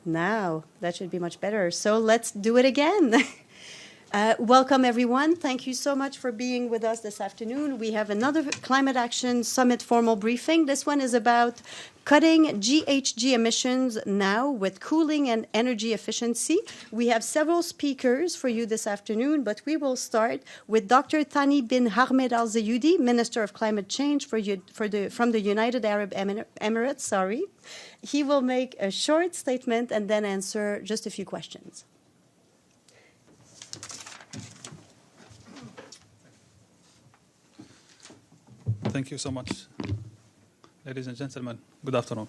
Now, that should be much better. So let's do it again. Welcome, everyone. Thank you so much for being with us this afternoon. We have another Climate Action Summit formal briefing. This one is about cutting GHG emissions now with cooling and energy efficiency. We have several speakers for you this afternoon, but we will start with Dr.Thani bin Ahmed Al Zeyoudi, Minister of Climate Change from the United Arab Emirates. He will make a short statement and then answer just a few questions. Thank you so much. Ladies and gentlemen, good afternoon.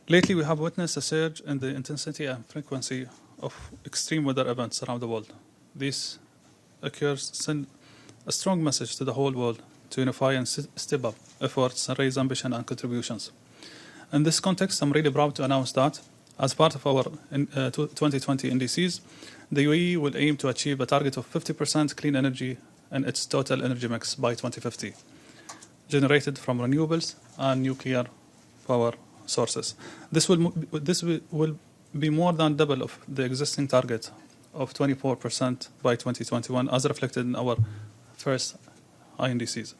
Lately, we have witnessed a surge in the intensity and frequency of extreme weather events around the world. These occurs send a strong message to the whole world to unify and step up efforts and raise ambition and contributions. In this context, I'm really proud to announce that, as part of our 2020 NDCs, the UAE will aim to achieve a target of 50% clean energy in its total energy mix by 2050. Generated from renewables and nuclear power sources. This will be more than double of the existing target of 24% by 2021, as reflected in our first INDCs.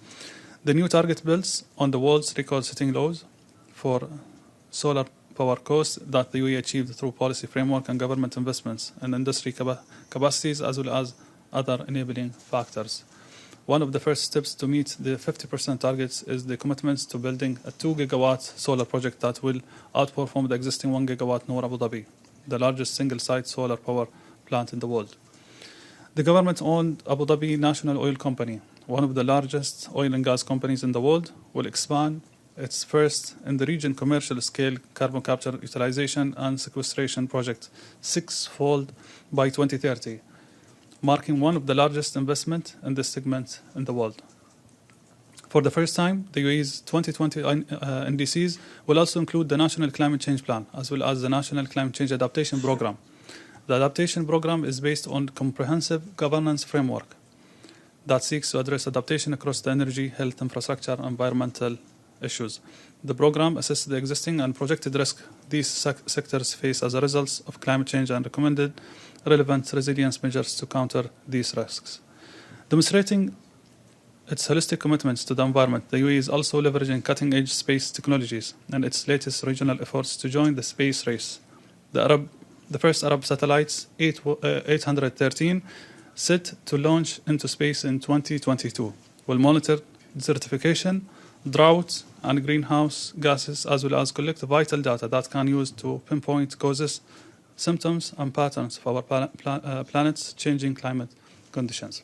The new target builds on the world's record-setting lows for solar power costs that the UAE achieved through policy framework and government investments in industry capacities, as well as other enabling factors. One of the first steps to meet the 50% targets is the commitments to building a 2 gigawatt solar project that will outperform the existing 1 gigawatt Noor Abu Dhabi, the largest single-site solar power plant in the world. The government-owned Abu Dhabi National Oil Company, one of the largest oil and gas companies in the world, will expand its first in the region commercial-scale carbon capture, utilization and sequestration project six-fold by 2030. Marking one of the largest investment in this segment in the world. For the first time, the UAE's 2020 NDCs will also include the National Climate Change Plan, as well as the National Climate Change Adaptation Program. The adaptation program is based on comprehensive governance framework that seeks to address adaptation across the energy, health, infrastructure, and environmental issues. The program assesses the existing and projected risk these sectors face as a result of climate change and recommended relevant resilience measures to counter these risks. Demonstrating its holistic commitments to the environment, the UAE is also leveraging cutting-edge space technologies and its latest regional efforts to join the space race. The first Arab satellites, 813, set to launch into space in 2022, will monitor desertification, drought, and greenhouse gases, as well as collect vital data that can use to pinpoint causes, symptoms, and patterns of our planet's changing climate conditions.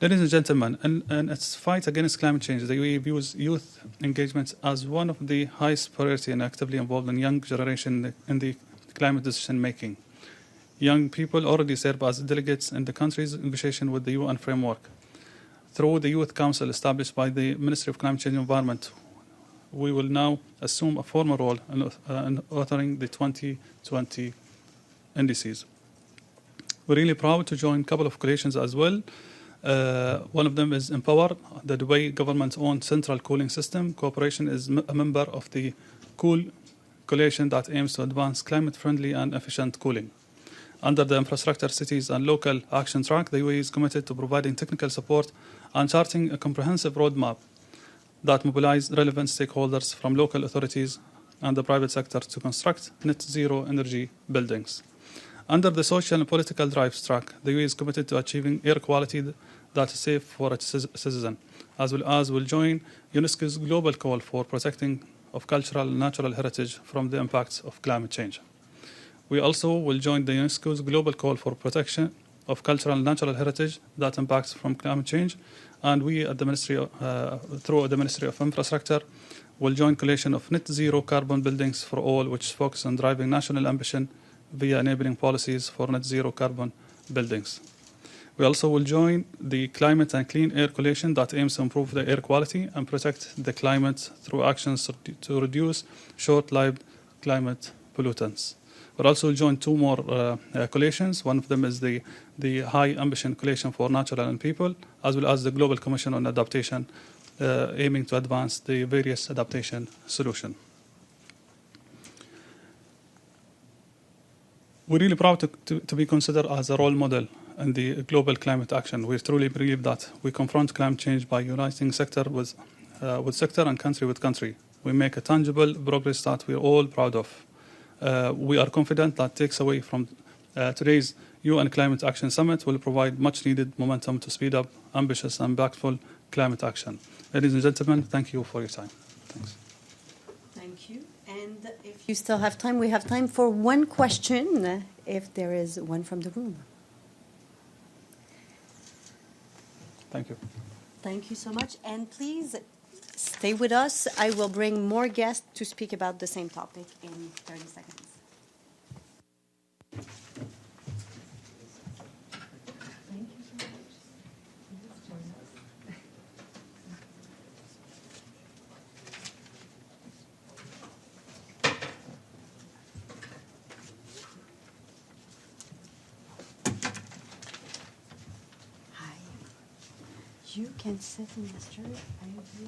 Ladies and gentlemen, in its fight against climate change, the UAE views youth engagement as one of the highest priority and actively involved in young generation in the climate decision-making. Young people already serve as delegates in the country's negotiation with the UN framework. Through the Youth Council established by the Ministry of Climate Change and Environment, we will now assume a formal role in authoring the 2020 NDCs. We're really proud to join a couple of coalitions as well. One of them is Empower, the Dubai government-owned central cooling system. Cooperation is a member of the Cool coalition that aims to advance climate-friendly and efficient cooling. Under the Infrastructure, Cities and Local Action Track, the UAE is committed to providing technical support and charting a comprehensive roadmap that mobilize relevant stakeholders from local authorities and the private sector to construct net zero energy buildings. Under the social and political drives track, the UAE is committed to achieving air quality that is safe for its citizens, as well as will join UNESCO's global call for protecting of cultural and natural heritage from the impacts of climate change. We also will join the UNESCO's global call for protection of cultural and natural heritage that impacts from climate change, and we at the Ministry, through the Ministry of Infrastructure, will join coalition of net zero carbon buildings for all, which focus on driving national ambition via enabling policies for net zero carbon buildings. We also will join the Climate and Clean Air Coalition that aims to improve the air quality and protect the climate through actions to reduce short-lived climate pollutants. We'll also join two more coalitions. One of them is the High Ambition Coalition for Natural and People, as well as the Global Commission on Adaptation, aiming to advance the various adaptation solutions. We're really proud to be considered as a role model in the global climate action. We truly believe that we confront climate change by uniting sector with sector and country with country. We make a tangible progress that we're all proud of. We are confident that takes away from today's UN Climate Action Summit will provide much needed momentum to speed up ambitious and impactful climate action. Ladies and gentlemen, thank you for your time. Thanks. Thank you. And if you still have time, we have time for one question, if there is one from the room. Thank you. Thank you so much. And please stay with us. I will bring more guests to speak about the same topic in 30 seconds. You can sit in this chair. I agree.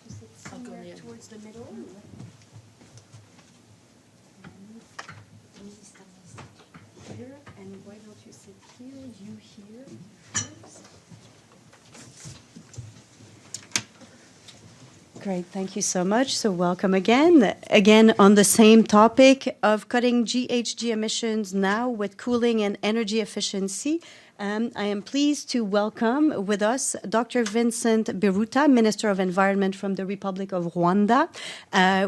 To sit somewhere towards the middle. Here, and why don't you sit here? You here first. Great, thank you so much. So welcome again. Again, on the same topic of cutting GHG emissions now with cooling and energy efficiency. I am pleased to welcome with us Dr. Vincent Biruta, Minister of Environment from the Republic of Rwanda.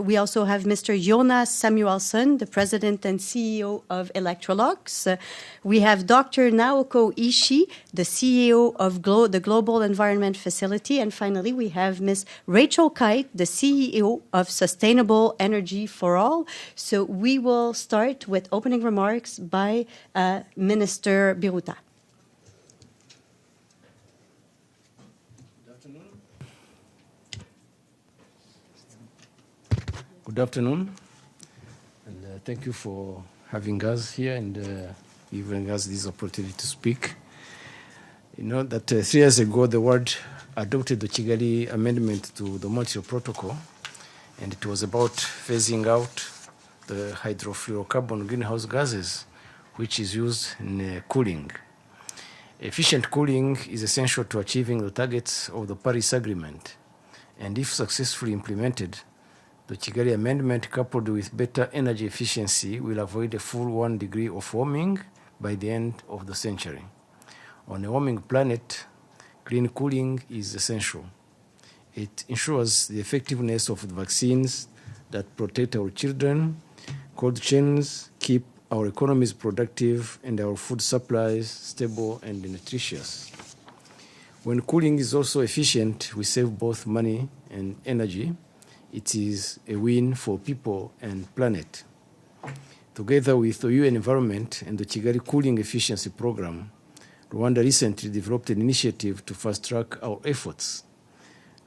We also have Mr. Jonas Samuelson, the President and CEO of Electrolux. We have Dr. Naoko Ishii, the CEO of the Global Environment Facility. And finally, we have Ms. Rachel Kyte, the CEO of Sustainable Energy for All. So we will start with opening remarks by Minister Biruta. Good afternoon, and thank you for having us here and giving us this opportunity to speak. You know that 3 years ago the world adopted the Kigali Amendment to the Montreal Protocol, and it was about phasing out the hydrofluorocarbon greenhouse gases, which is used in cooling. Efficient cooling is essential to achieving the targets of the Paris Agreement, and if successfully implemented, the Kigali Amendment, coupled with better energy efficiency, will avoid a full 1 degree of warming by the end of the century. On a warming planet, clean cooling is essential. It ensures the effectiveness of the vaccines that protect our children, cold chains, keep our economies productive, and our food supplies stable and nutritious. When cooling is also efficient, we save both money and energy. It is a win for people and planet. Together with the UN Environment and the Kigali Cooling Efficiency Program, Rwanda recently developed an initiative to fast-track our efforts.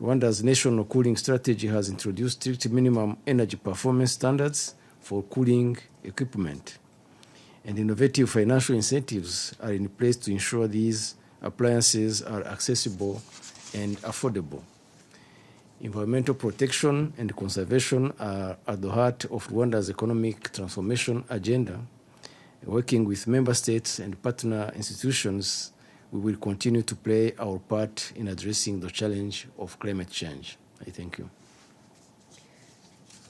Rwanda's national cooling strategy has introduced strict minimum energy performance standards for cooling equipment, and innovative financial incentives are in place to ensure these appliances are accessible and affordable. Environmental protection and conservation are at the heart of Rwanda's economic transformation agenda. Working with member states and partner institutions, we will continue to play our part in addressing the challenge of climate change. I thank you.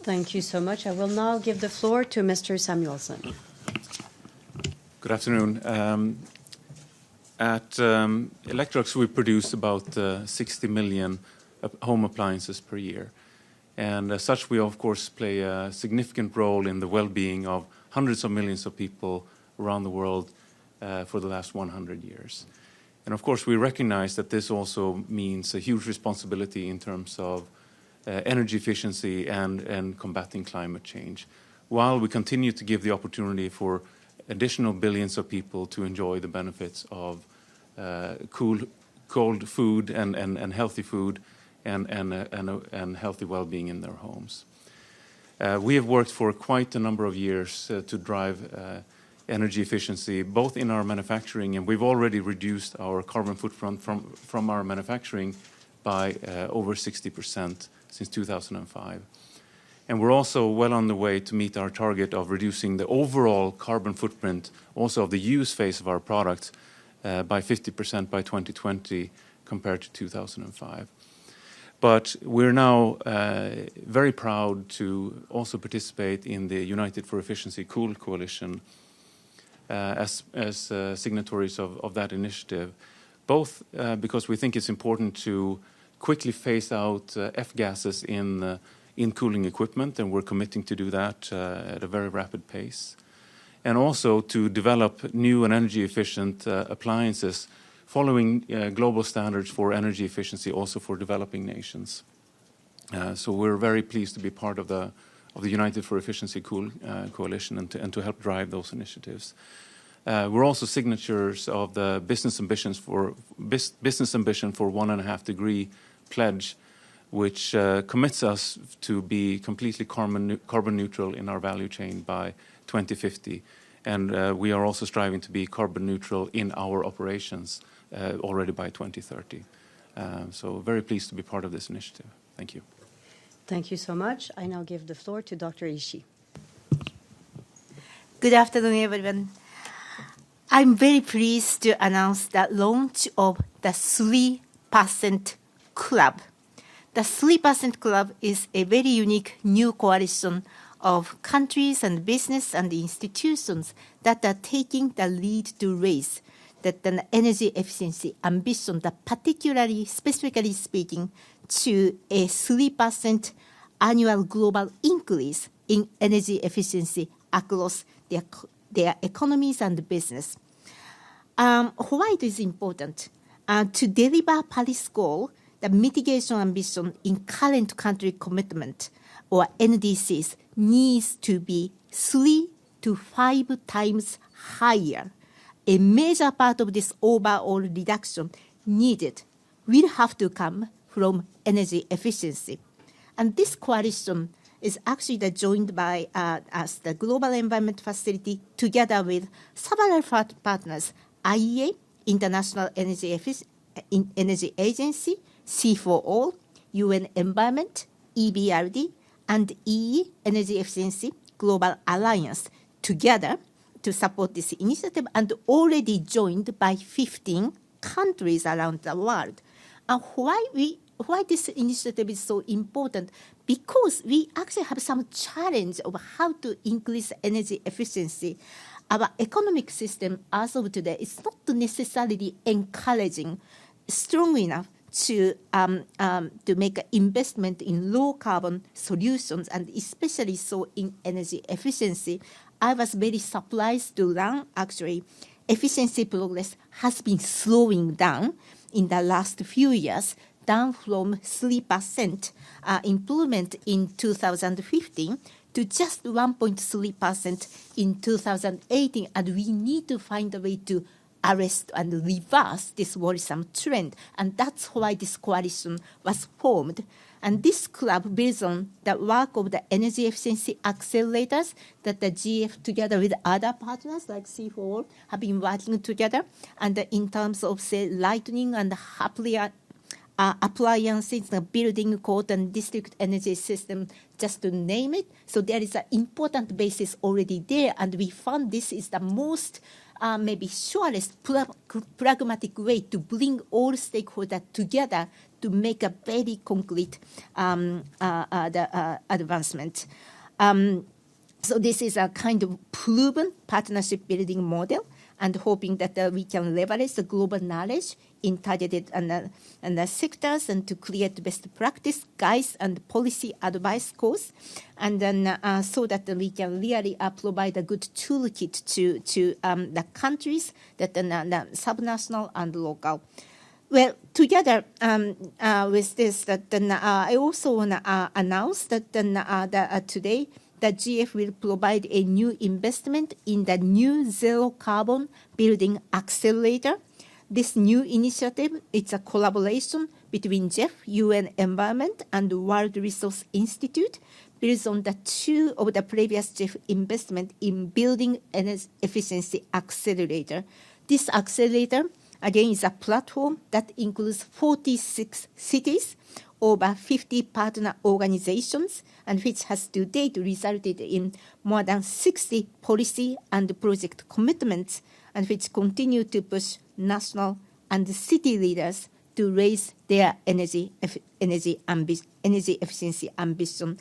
Thank you so much. I will now give the floor to Mr. Samuelson. Good afternoon. At Electrolux, we produce about 60 million home appliances per year. And as such, we of course play a significant role in the well-being of hundreds of millions of people around the world for the last 100 years. And of course, we recognize that this also means a huge responsibility in terms of energy efficiency and combating climate change, while we continue to give the opportunity for additional billions of people to enjoy the benefits of cold food and healthy food and healthy well-being in their homes. We have worked for quite a number of years to drive energy efficiency, both in our manufacturing, and we've already reduced our carbon footprint from our manufacturing by over 60% since 2005. And we're also well on the way to meet our target of reducing the overall carbon footprint, also of the use phase of our products, by 50% by 2020 compared to 2005. But we're now very proud to also participate in the United for Efficiency Cool Coalition as signatories of that initiative, both because we think it's important to quickly phase out F-gases in cooling equipment, and we're committing to do that at a very rapid pace, and also to develop new and energy-efficient appliances following global standards for energy efficiency also for developing nations. So we're very pleased to be part of the United for Efficiency Coalition and to help drive those initiatives. We're also signatures of the Business Ambition for 1.5 degree pledge, which commits us to be completely carbon neutral in our value chain by 2050. And we are also striving to be carbon neutral in our operations already by 2030. So very pleased to be part of this initiative. Thank you. Thank you so much. I now give the floor to Dr. Ishii. Good afternoon, everyone. I'm very pleased to announce the launch of the 3% Club. The 3% Club is a very unique new coalition of countries and business and institutions that are taking the lead to raise that the energy efficiency ambition, that particularly, specifically speaking, to a 3% annual global increase in energy efficiency across their economies and business. Why it is important? To deliver Paris goal, the mitigation ambition in current country commitment, or NDCs, needs to be 3 to 5 times higher. A major part of this overall reduction needed will have to come from energy efficiency. And this coalition is actually joined by us, the Global Environment Facility, together with several partners, IEA, International Energy Agency, SEforALL, UN Environment, EBRD, and EE, Energy Efficiency Global Alliance, together to support this initiative, and already joined by 15 countries around the world. And why this initiative is so important? Because we actually have some challenge of how to increase energy efficiency. Our economic system as of today is not necessarily encouraging strong enough to make an investment in low carbon solutions, and especially so in energy efficiency. I was very surprised to learn actually efficiency progress has been slowing down in the last few years, down from 3% improvement in 2015 to just 1.3% in 2018, and we need to find a way to arrest and reverse this worrisome trend, and that's why this coalition was formed. And this club builds on the work of the energy efficiency accelerators that the GF, together with other partners like SEforALL, have been working together, and in terms of, say, lightning and appliances, the building code and district energy system, just to name it. So there is an important basis already there, and we found this is the most maybe surest pragmatic way to bring all stakeholders together to make a very concrete advancement. So this is a kind of proven partnership building model, and hoping that we can leverage the global knowledge in targeted and sectors, and to create best practice guides and policy advice course, and then so that we can really provide a good toolkit to the countries that are subnational and local. Well, together with this, I also want to announce that today the GF will provide a new investment in the new zero carbon building accelerator. This new initiative, it's a collaboration between GEF, UN Environment, and World Resource Institute, builds on the two of the previous GEF investment in building energy efficiency accelerator. This accelerator, again, is a platform that includes 46 cities over 50 partner organizations, and which has to date resulted in more than 60 policy and project commitments, and which continue to push national and city leaders to raise their energy efficiency ambition.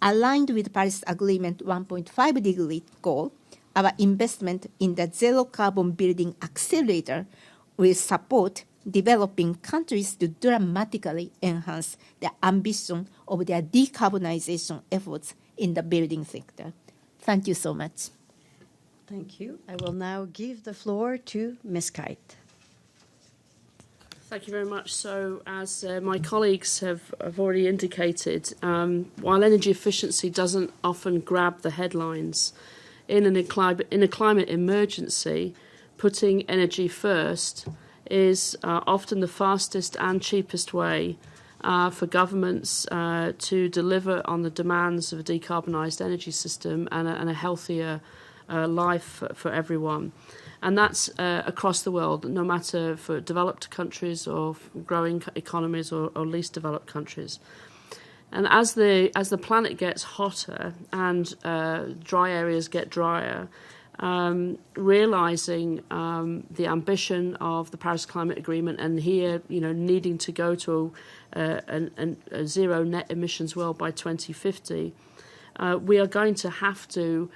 Aligned with Paris Agreement 1.5 degree goal, our investment in the Zero Carbon Building Accelerator will support developing countries to dramatically enhance the ambition of their decarbonization efforts in the building sector. Thank you so much. Thank you. I will now give the floor to Ms. Kyte. Thank you very much. So, as my colleagues have already indicated, while energy efficiency doesn't often grab the headlines, in a climate emergency, putting energy first is often the fastest and cheapest way for governments to deliver on the demands of a decarbonised energy system and a healthier life for everyone. And that's across the world, no matter for developed countries or growing economies or least developed countries. And as the planet gets hotter and dry areas get drier, realizing the ambition of the Paris Climate Agreement, and here, needing to go to a zero net emissions world by 2050, we are going to have to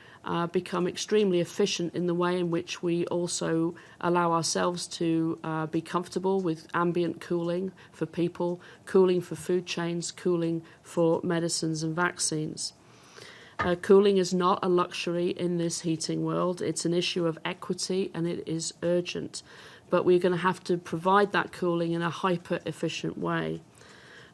become extremely efficient in the way in which we also allow ourselves to be comfortable with ambient cooling for people, cooling for food chains, cooling for medicines and vaccines. Cooling is not a luxury in this heating world. It's an issue of equity, and it is urgent. But we're going to have to provide that cooling in a hyper-efficient way.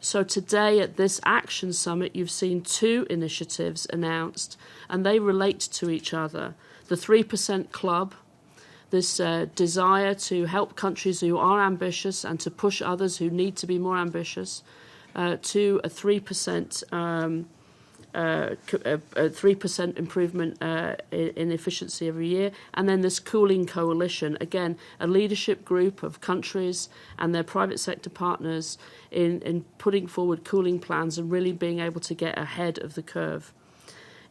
So today at this Action Summit, you've seen two initiatives announced, and they relate to each other. The 3% Club, this desire to help countries who are ambitious and to push others who need to be more ambitious to a 3% 3% improvement in efficiency every year. And then this Cooling Coalition, again, a leadership group of countries and their private sector partners in putting forward cooling plans and really being able to get ahead of the curve.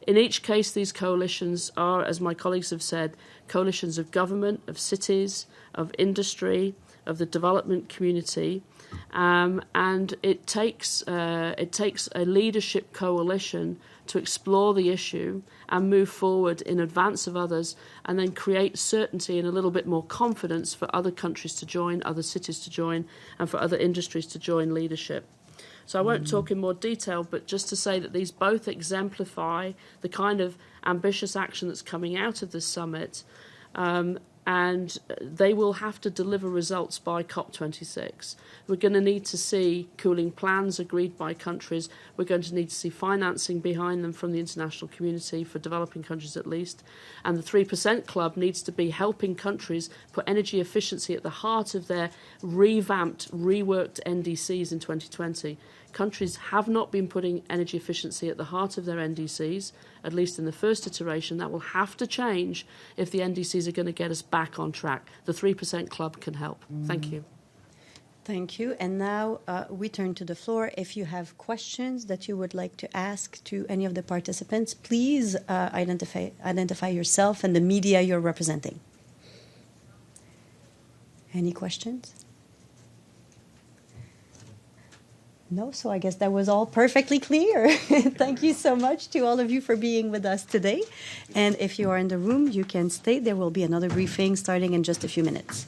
In each case, these coalitions are, as my colleagues have said, coalitions of government, of cities, of industry, of the development community. And it takes a leadership coalition to explore the issue and move forward in advance of others, and then create certainty and a little bit more confidence for other countries to join, other cities to join, and for other industries to join leadership. So I won't talk in more detail, but just to say that these both exemplify the kind of ambitious action that's coming out of this summit. And they will have to deliver results by COP26. We're going to need to see cooling plans agreed by countries. We're going to need to see financing behind them from the international community, for developing countries at least. And the 3% Club needs to be helping countries put energy efficiency at the heart of their revamped, reworked NDCs in 2020. Countries have not been putting energy efficiency at the heart of their NDCs, at least in the first iteration. That will have to change if the NDCs are going to get us back on track. The 3% Club can help. Thank you. Thank you. And now we turn to the floor. If you have questions that you would like to ask to any of the participants, please identify yourself and the media you're representing. Any questions? No, so I guess that was all perfectly clear. Thank you so much to all of you for being with us today. And if you are in the room, you can stay. There will be another briefing starting in just a few minutes.